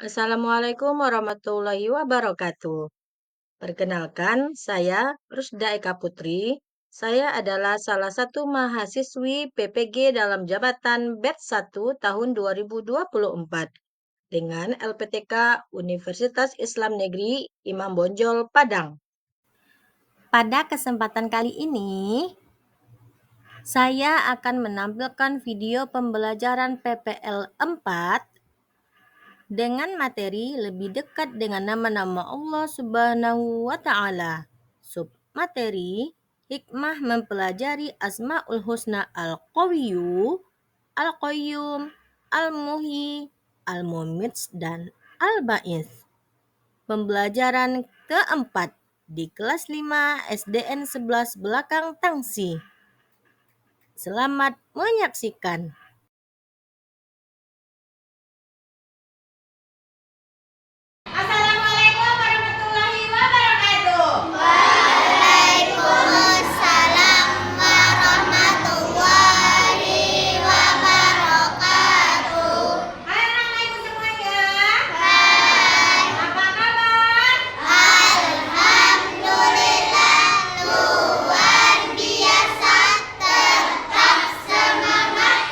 Assalamualaikum warahmatullahi wabarakatuh. Perkenalkan, saya Rusda Eka Putri. Saya adalah salah satu mahasiswi PPG dalam jabatan Batch 1 tahun 2024 dengan LPTK Universitas Islam Negeri Imam Bonjol, Padang. Pada kesempatan kali ini, saya akan menampilkan video pembelajaran PPL 4 dengan materi lebih dekat dengan nama-nama Allah Subhanahu wa Ta'ala. Submateri hikmah mempelajari Asmaul Husna Al-Qawiyyu, Al-Qayyum, Al-Muhyi, Al-Mumits, dan Al-Ba'its. Pembelajaran keempat di kelas 5 SDN 11 Belakang Tangsi. Selamat menyaksikan. Assalamualaikum warahmatullahi wabarakatuh. Waalaikumsalam warahmatullahi wabarakatuh. Hai anak ibu semuanya. Hai, Apa kabar? alhamdulillah luar biasa tetap semangat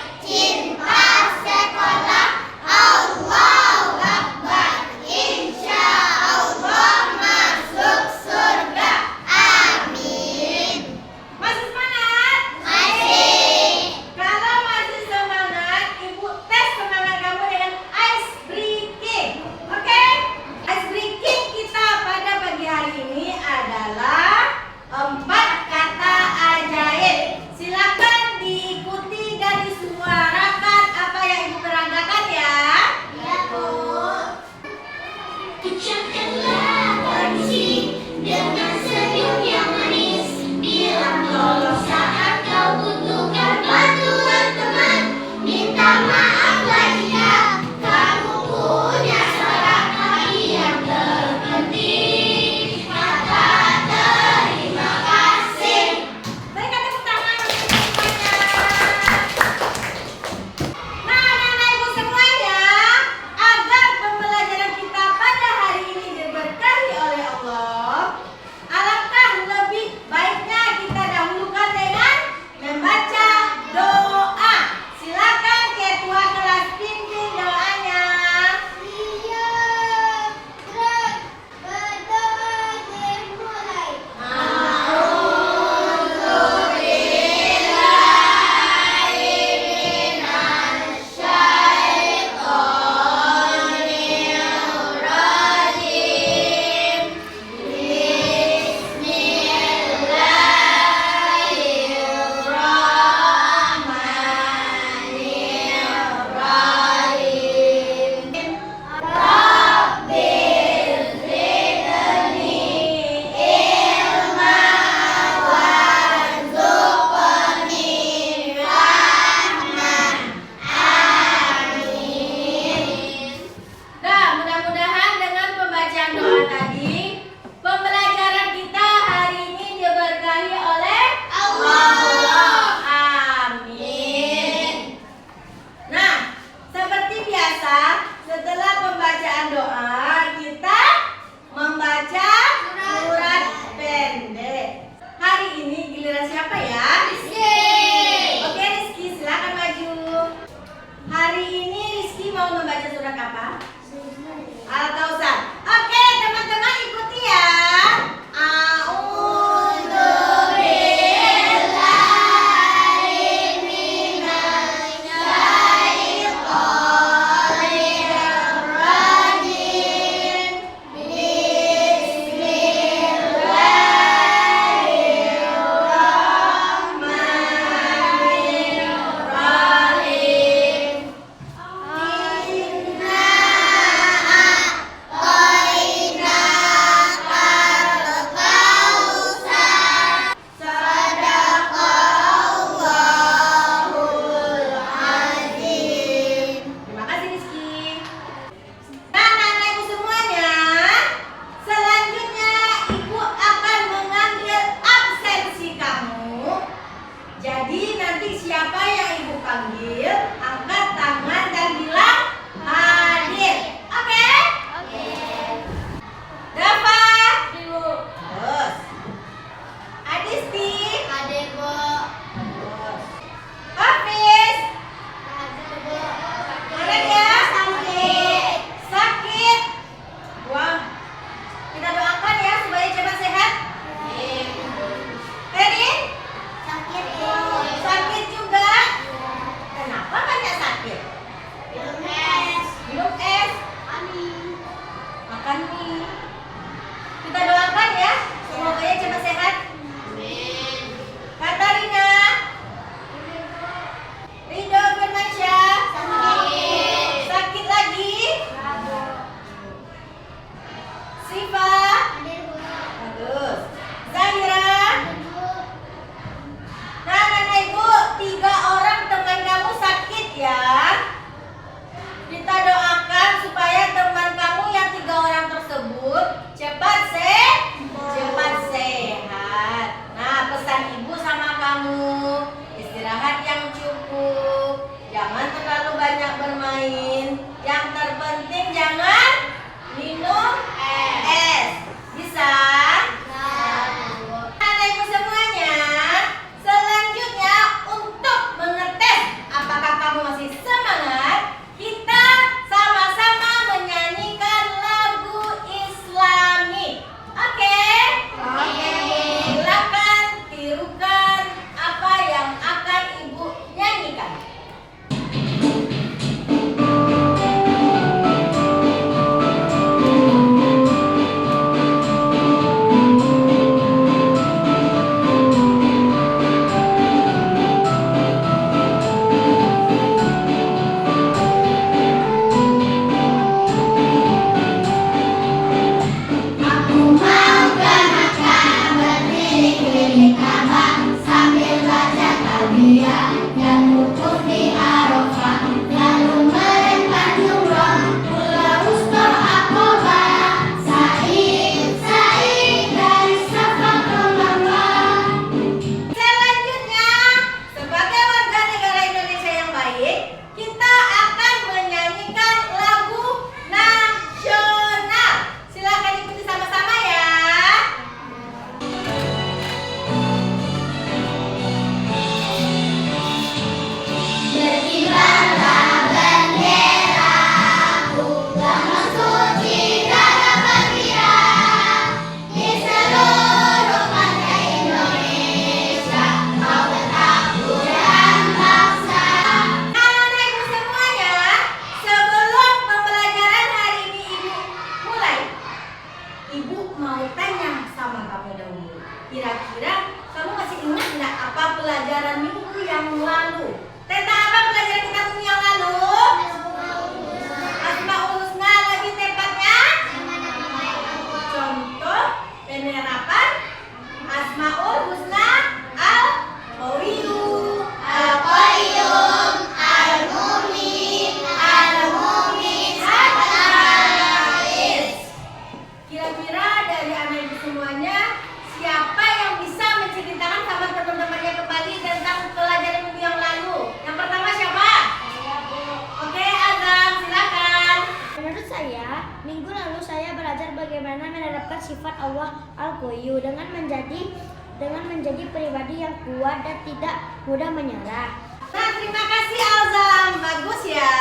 Minggu lalu saya belajar bagaimana menerapkan sifat Allah Al-Qayyum dengan menjadi pribadi yang kuat dan tidak mudah menyerah. Nah, terima kasih Alzam. Bagus ya.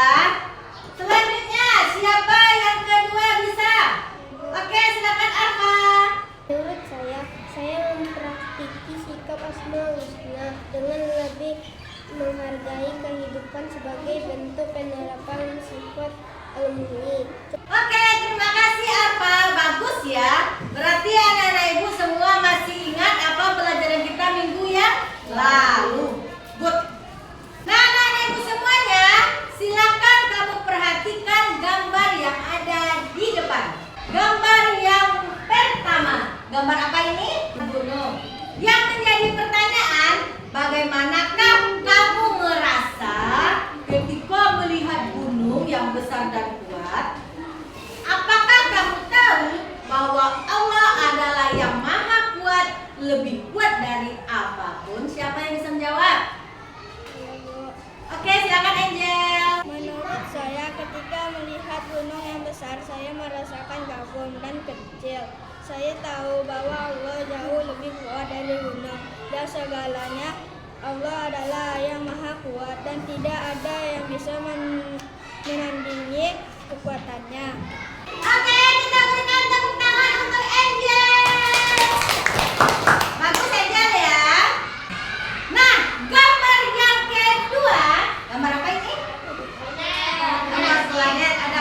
Selanjutnya, siapa yang kedua bisa? Oke, silakan Arfa. Menurut saya mempraktiki sikap Asmaul Husna dengan lebih menghargai kehidupan sebagai bentuk penerapan sifat Al-Muhyi. Oke, terima kasih Arfa. Bagus ya. Berarti anak-anak ibu semua masih ingat apa pelajaran kita minggu yang lalu. Good. Nah, anak-anak ibu semuanya, silakan kamu perhatikan gambar yang ada di depan. Gambar yang pertama. Gambar apa ini? Gunung. Yang menjadi pertanyaan, bagaimanakah kamu merasa ketika melihat gunung yang besar dan kuat? Apakah kamu tahu bahwa Allah adalah yang maha kuat, lebih kuat dari apapun? Siapa yang bisa menjawab? Oke, silakan Angel. Menurut saya, ketika melihat gunung yang besar, saya merasakan kagum dan kecil. Saya tahu bahwa Allah jauh lebih kuat dari gunung dan segalanya. Allah adalah yang maha kuat dan tidak ada yang bisa menandingi kekuatannya. Oke, kita berikan tepuk tangan untuk Angel. Bagus Angel ya. Nah, gambar yang kedua, gambar apa ini? Ada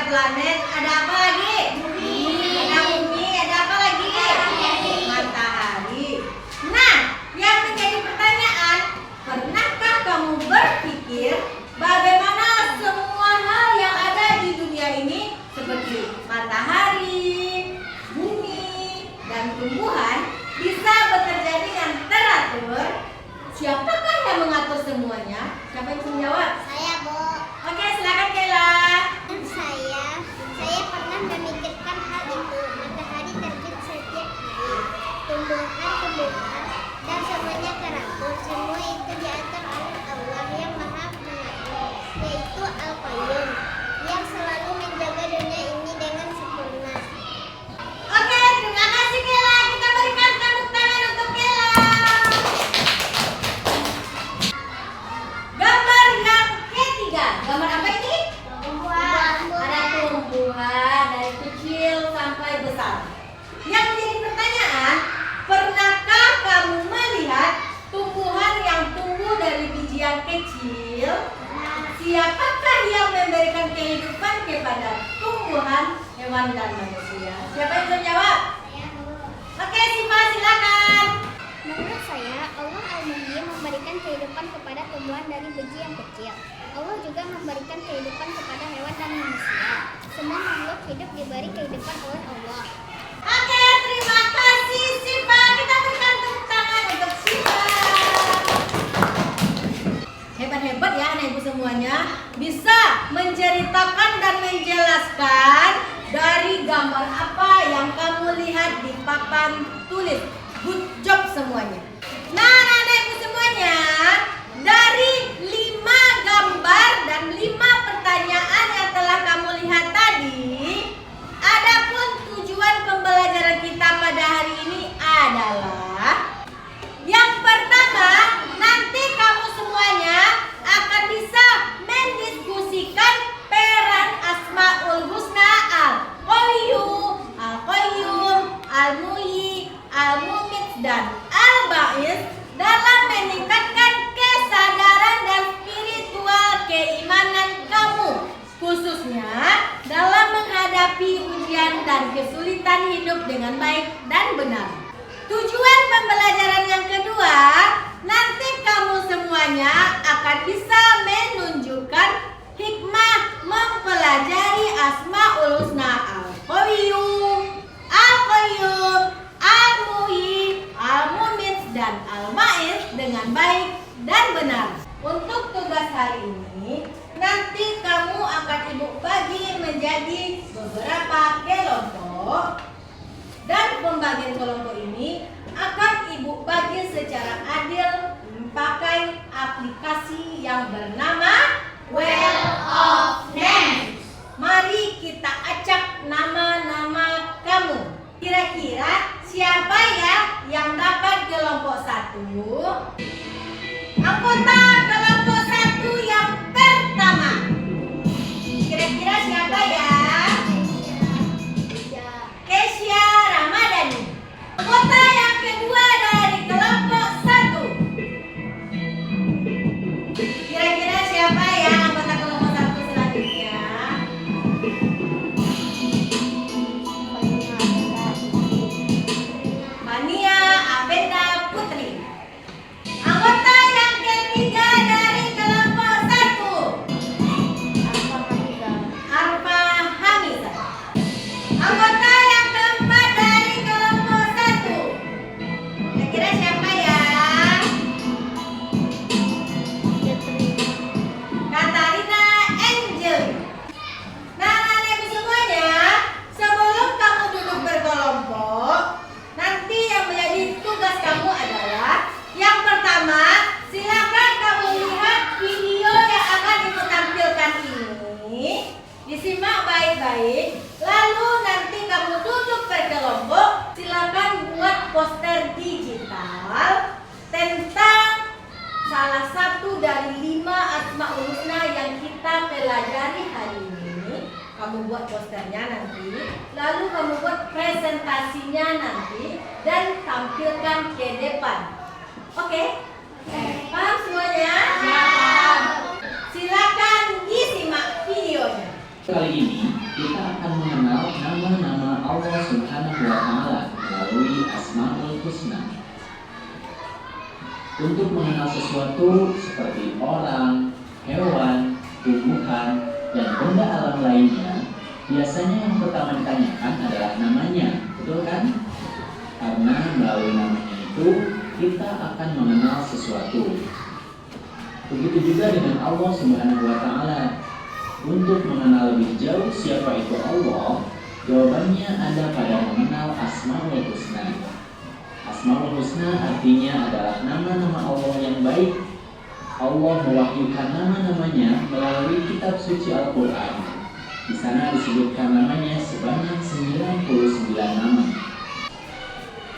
planet, ada apa lagi? Ada bumi, ada apa lagi? Matahari. Nah, yang menjadi pertanyaan, pernahkah kamu berpikir bagaimana semua hal yang ada di dunia ini seperti matahari, bumi, dan tumbuhan bisa bekerja dengan teratur? Siapakah yang mengatur semuanya? Siapa yang bisa menjawab? Saya, Bu. Oke, silakan Kela. Saya pernah memikirkan hal itu. Matahari terbit setiap hari. Tumbuhan dan semuanya teratur. Semua itu diatur oleh Allah yang maha mengatur, yaitu Al-Qayyum, yang selalu menjaga dunia ini dengan sempurna. Oke, terima kasih Kela. Kita berikan tepuk tangan untuk Kela. Gambar yang ketiga. Gambar apa ini? Ada tumbuhan dari kecil sampai besar. Yang menjadi pertanyaan, pernahkah kamu melihat tumbuhan yang tumbuh dari biji yang kecil? Siapakah yang memberikan kehidupan kepada tumbuhan, hewan, dan manusia? Siapa yang bisa jawab? Oke, Siva, silakan. Menurut saya, Allah Al-Muhyi memberikan kehidupan kepada tumbuhan dari biji yang kecil. Allah juga memberikan kehidupan kepada hewan dan manusia. Semua makhluk hidup diberi kehidupan oleh Allah. Oke, terima kasih Siva. Kita berikan tepuk tangan untuk Siva. Hebat-hebat ya anak ibu semuanya, bisa menceritakan dan menjelaskan dari gambar apa yang kamu lihat di papan tulis. Good job semuanya. Nah, anak ibu semuanya, dari 5 gambar dan 5 pertanyaan yang telah kamu lihat tadi, adapun tujuan pembelajaran kita pada hari ini adalah yang pertama, nanti kamu semuanya akan bisa mendiskusikan peran Asmaul Husna Al-Qayyum, Al-Muhyi, Al-Mumit, dan Al-Ba'is dalam meningkatkan kesadaran dan spiritual keimanan kamu, khususnya dalam menghadapi ujian dan kesulitan hidup dengan baik dan benar. Tujuan pembelajaran yang kedua, nanti kamu semuanya akan bisa menunjukkan hikmah mempelajari Asmaul Husna Al-Qayyum, Al-Muhyi, Al-Mumit, dan Al-Ba'is dengan baik dan benar. Untuk tugas hari ini, nanti kamu akan ibu bagi menjadi beberapa kelompok, dan pembagian kelompok ini akan ibu bagi secara adil pakai aplikasi yang bernama Well of Names. Mari kita acak nama Anggota kelompok 1 yang pertama. Kira-kira siapa ya? Kesya Ramadhani. Anggota yang kedua dari kelompok 1. Kira-kira siapa ya anggota kelompok 1 selanjutnya? Mania Abenda Putri. Anggota yang ketiga dari kelompok 1. Arfa Hamida. Anggota yang keempat dari kelompok 1. Kira-kira siapa ya? Katarina Angel. Nah, anak ibu semuanya, sebelum kamu duduk berkelompok, nanti yang menjadi tugas kamu adalah yang pertama, silakan kamu lihat video yang akan ibu tampilkan ini. Disimak baik-baik. Lalu nanti kamu duduk berkelompok, silakan buat poster digital tentang salah satu dari 5 Asmaul Husna yang kita pelajari hari ini. Kamu buat posternya nanti, lalu kamu buat presentasinya nanti dan tampilkan ke depan. Oke? Paham semuanya? Silakan disimak videonya. Kali ini kita akan mengenal nama-nama Allah Subhanahu wa Ta'ala melalui Asmaul Husna. Untuk mengenal sesuatu seperti orang, hewan, tumbuhan, dan benda alam lainnya, biasanya yang pertama ditanyakan adalah namanya, betul kan? Karena melalui namanya itu kita akan mengenal sesuatu. Begitu juga dengan Allah Subhanahu wa Ta'ala. Untuk mengenal lebih jauh siapa itu Allah, jawabannya ada pada mengenal Asmaul Husna. Asmaul Husna artinya adalah nama-nama Allah yang baik. Allah mewahyukan nama-namanya melalui kitab suci Al-Quran. Di sana disebutkan namanya sebanyak 99 nama.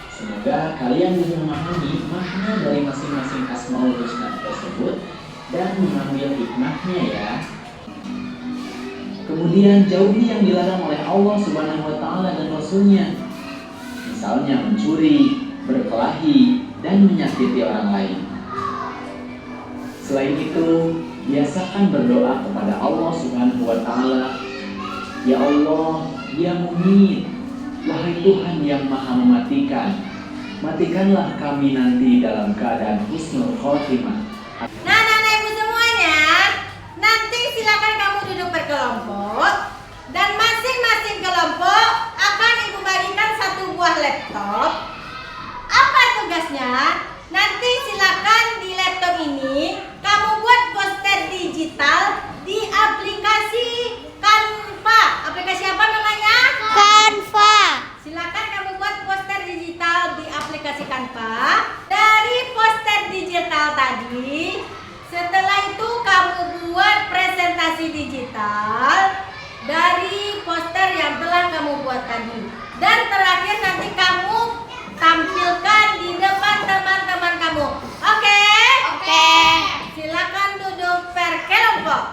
Semoga kalian bisa memahami makna dari masing-masing Asmaul Husna tersebut dan mengambil hikmahnya ya. Kemudian jauhi yang dilarang oleh Allah Subhanahu wa Ta'ala dan Rasul-Nya. Misalnya mencuri, berkelahi, dan menyakiti orang lain. Selain itu, biasakan berdoa kepada Allah Subhanahu wa Ta'ala. Ya Allah, Ya Mu'min, wahai Tuhan yang Maha mematikan, matikanlah kami nanti dalam keadaan husnul khotimah. Nah, anak ibu semuanya, nanti silakan kamu duduk berkelompok dan masing-masing kelompok akan ibu bagikan 1 buah laptop. Apa tugasnya? Nanti silakan di laptop ini kamu buat poster digital di aplikasi Canva. Aplikasi apa namanya? Canva. Silakan kamu buat poster digital di aplikasi Canva. Dari poster digital tadi, setelah itu kamu buat presentasi digital dari poster yang telah kamu buat tadi. Dan terakhir nanti kamu tampilkan di depan teman-teman kamu. Oke? Oke. Silakan duduk berkelompok.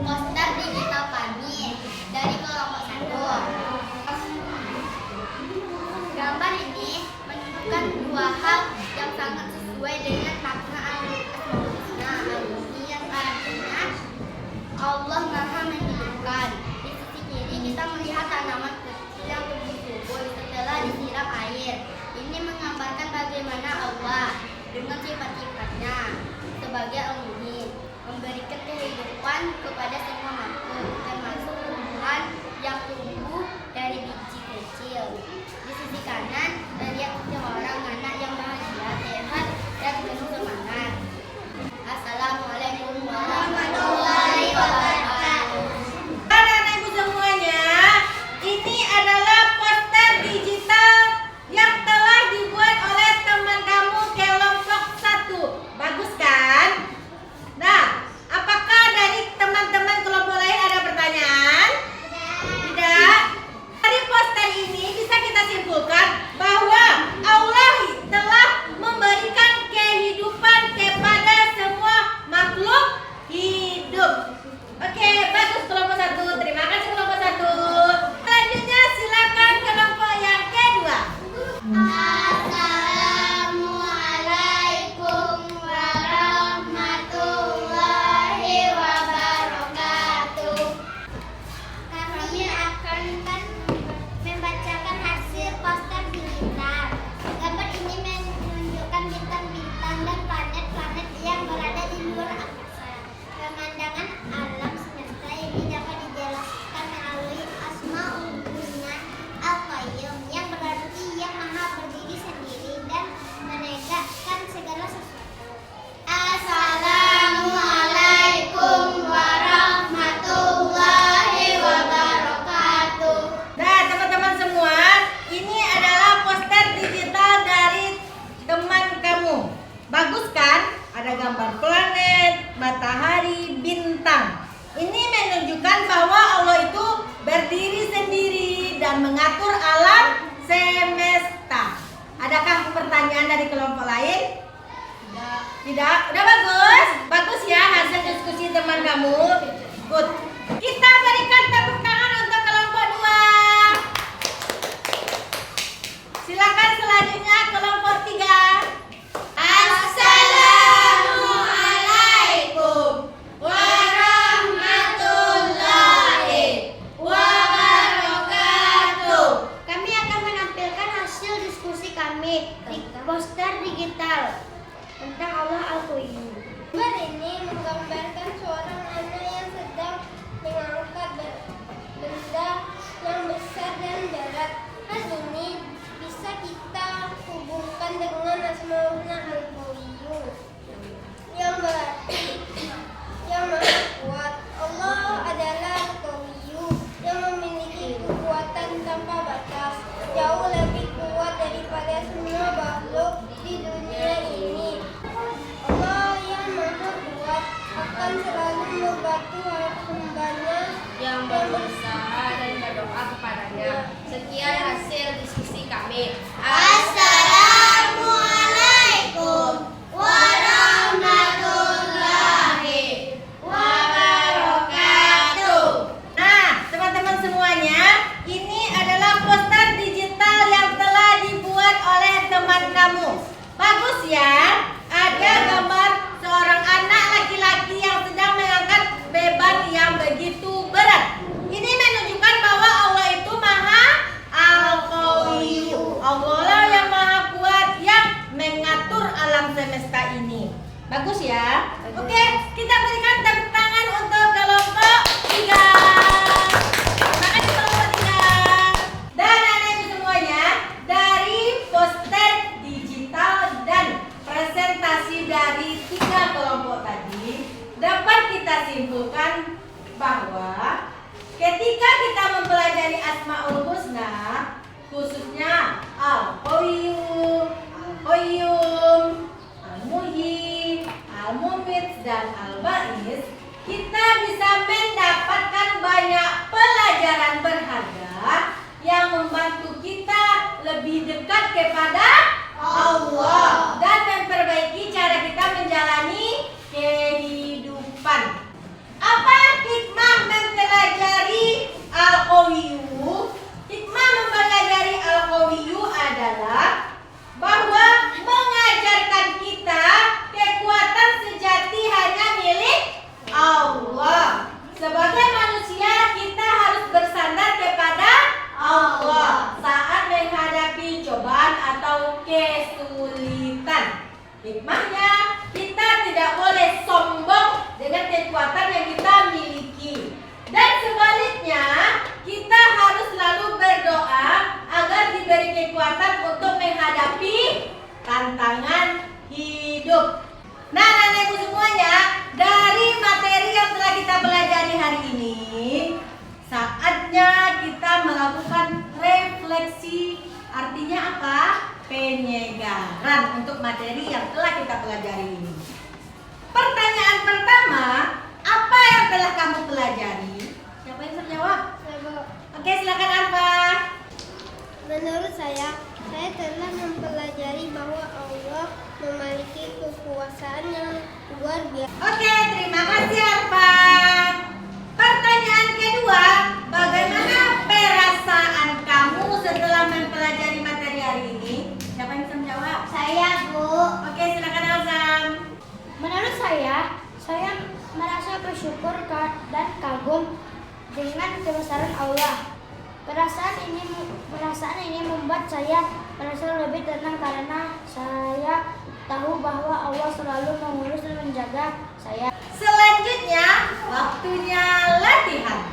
poster digital kami dari kelompok 1. Gambar ini menunjukkan dua hal yang sangat sesuai dengan makna Al-Asmaul Husna yang artinya Allah Maha menghidupkan. Di sisi kiri kita melihat tanaman kecil yang tumbuh subur setelah disiram air. Ini menggambarkan bagaimana Allah dengan sifat-sifatnya sebagai Al-Muhyi memberikan kehidupan kepada semua makhluk, termasuk tumbuhan yang tumbuh dari biji kecil. Di sisi kanan terlihat seorang anak yang bahagia, sehat, dan penuh semangat. Assalamualaikum warahmatullahi wabarakatuh. Anak-anak ibu semuanya, ini adalah poster digital yang telah dibuat oleh teman kamu kelompok 1. Bagus kan? Nah, apakah dari teman-teman kelompok lain ada pertanyaan? Tidak. Dari poster ini bisa kita simpulkan bahwa Allah telah memberikan kehidupan kepada semua makhluk hidup. Oke, bagus kelompok 1. Terima kasih kelompok 1. Selanjutnya silakan kelompok yang kedua. Assalamualaikum warahmatullahi wabarakatuh. Kami akan membacakan hasil poster digital. Gambar ini menunjukkan bintang-bintang dan planet-planet yang berada di luar angkasa. Pemandangan alam semesta ini dapat dijelaskan melalui Asmaul Husna Al-Qayyum yang berarti yang maha berdiri sendiri dan menegakkan segala sesuatu. Assalamualaikum warahmatullahi wabarakatuh. Nah, teman-teman semua, ini adalah poster digital dari teman kamu. Bagus kan? Ada gambar planet, matahari, bintang. Ini menunjukkan bahwa Allah itu berdiri sendiri dan mengatur alam semesta. Adakah pertanyaan dari kelompok lain? Tidak? Udah bagus? Bagus ya hasil diskusi teman kamu. Good. Kita berikan tepuk tangan untuk kelompok 2. Silakan selanjutnya kelompok 3. Assalamualaikum warahmatullahi wabarakatuh. Kami akan menampilkan hasil diskusi kami di poster digital tentang Allah Al-Qayyum. Gambar ini menggambarkan seorang anak yang sedang mengangkat benda yang besar dan berat. Hal ini bisa kita hubungkan dengan Asmaul Al-Qayyum yang berarti yang maha kuat. Allah adalah Al-Qayyum yang memiliki kekuatan tanpa batas, jauh lebih kuat daripada semua makhluk di dunia ini. Allah yang maha kuat akan selalu membantu hamba-Nya yang berusaha dan berdoa kepadanya. Sekian hasil diskusi kami. Assalamualaikum warahmatullahi wabarakatuh. Nah, teman-teman semuanya, ini adalah poster digital yang telah dibuat oleh teman kamu. Bagus ya? Ada gambar seorang anak laki-laki yang sedang mengangkat beban yang begitu berat. Ini menunjukkan bahwa Allah itu Maha Al-Qayyum. Allah lah yang Maha Kuat yang mengatur alam semesta ini. Bagus ya? Oke, kita berikan tepuk tangan untuk kelompok 3. Terima kasih kelompok 3. Dan anak-anak ibu semuanya, dari poster digital dan presentasi dari 3 kelompok tadi, dapat kita simpulkan bahwa ketika kita mempelajari Asmaul Husna, khususnya Al-Qayyum, Al-Muhyi, Al-Mumit, dan Al-Ba'is, kita bisa mendapatkan banyak pelajaran berharga yang membantu kita lebih dekat kepada Allah dan memperbaiki cara kita menjalani kehidupan. Apa hikmah tantangan hidup. Nah, anak-anak ibu semuanya, dari materi yang telah kita pelajari hari ini, saatnya kita melakukan refleksi. Artinya apa? Penyegaran untuk materi yang telah kita pelajari ini. Pertanyaan pertama, apa yang telah kamu pelajari? Siapa yang terjawab? Oke, silakan Arfa. Menurut saya telah mempelajari bahwa Allah memiliki kekuasaan yang luar biasa. Oke, terima kasih Arfa. Pertanyaan kedua, bagaimana perasaan kamu setelah mempelajari materi hari ini? Siapa yang bisa menjawab? Saya, Bu. Oke, silakan Azam. Menurut saya merasa bersyukur dan kagum dengan kebesaran Allah. Perasaan ini membuat saya merasa lebih tenang karena saya tahu bahwa Allah selalu mengurus dan menjaga saya. Selanjutnya, waktunya latihan.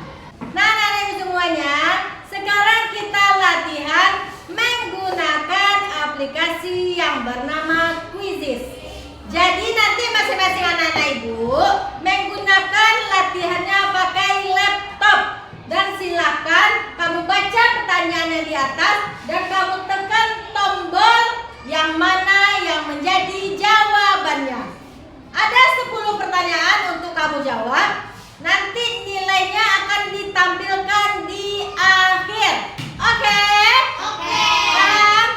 Nah, anak-anak semuanya, sekarang kita latihan menggunakan aplikasi yang bernama Quizizz. Jadi nanti masing-masing anak-anak ibu menggunakan latihannya pakai laptop. Dan silakan kamu baca pertanyaannya di atas dan kamu tekan tombol yang mana yang menjadi jawabannya. Ada 10 pertanyaan untuk kamu jawab. Nanti nilainya akan ditampilkan di akhir. Oke? Oke. Paham?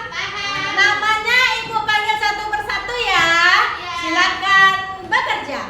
Namanya ibu panggil satu persatu ya. Silakan bekerja.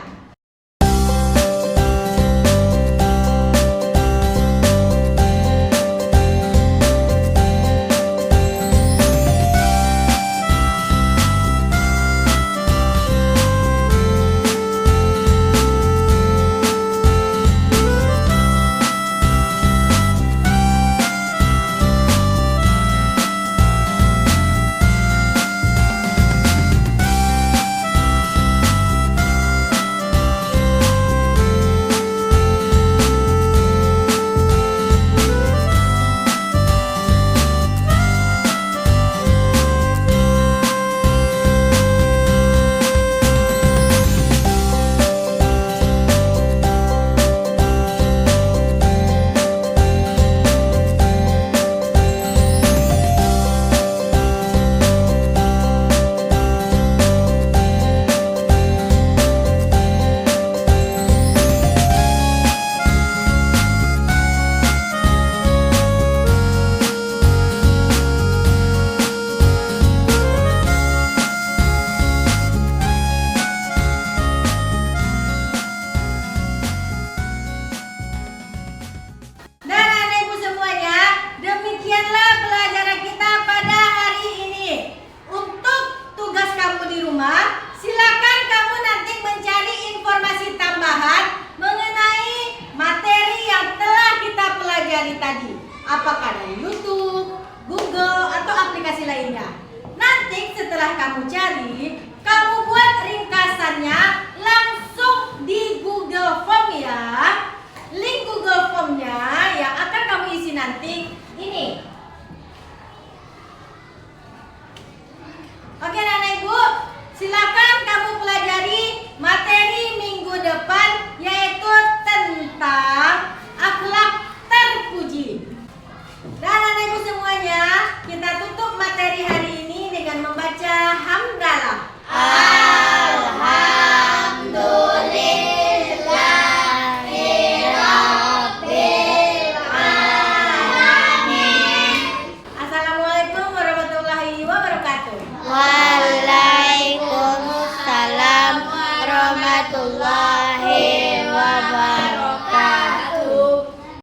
Tadi, apakah dari YouTube, Google, atau aplikasi lainnya. Nanti setelah kamu cari,